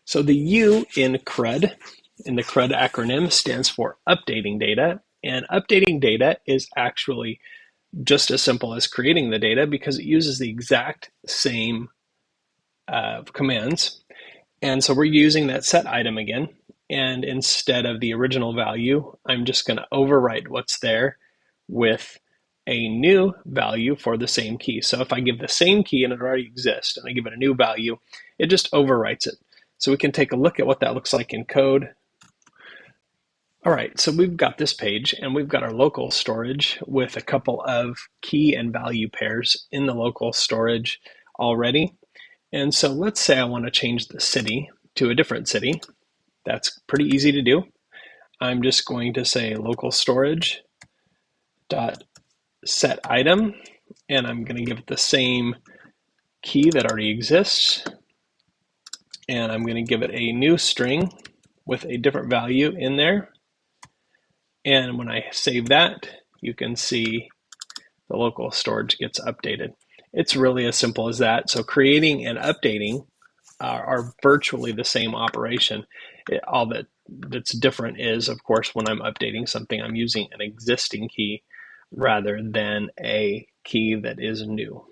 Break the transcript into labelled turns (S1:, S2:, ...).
S1: So the U in CRUD, in the CRUD acronym, stands for updating data. And updating data is actually just as simple as creating the data because it uses the exact same commands. And so we're using that set item again. And instead of the original value, I'm just going to overwrite what's there with a new value for the same key. So if I give the same key and it already exists, and I give it a new value, it just overwrites it. So we can take a look at what that looks like in code. All right, so we've got this page and we've got our local storage with a couple of key and value pairs in the local storage already. And so let's say I want to change the city to a different city. That's pretty easy to do. I'm just going to say local storage dot set item, and I'm going to give it the same key that already exists. And I'm going to give it a new string with a different value in there. And when I save that, you can see the local storage gets updated. It's really as simple as that. So creating and updating are virtually the same operation. All that's different is, of course, when I'm updating something, I'm using an existing key rather than a key that is new.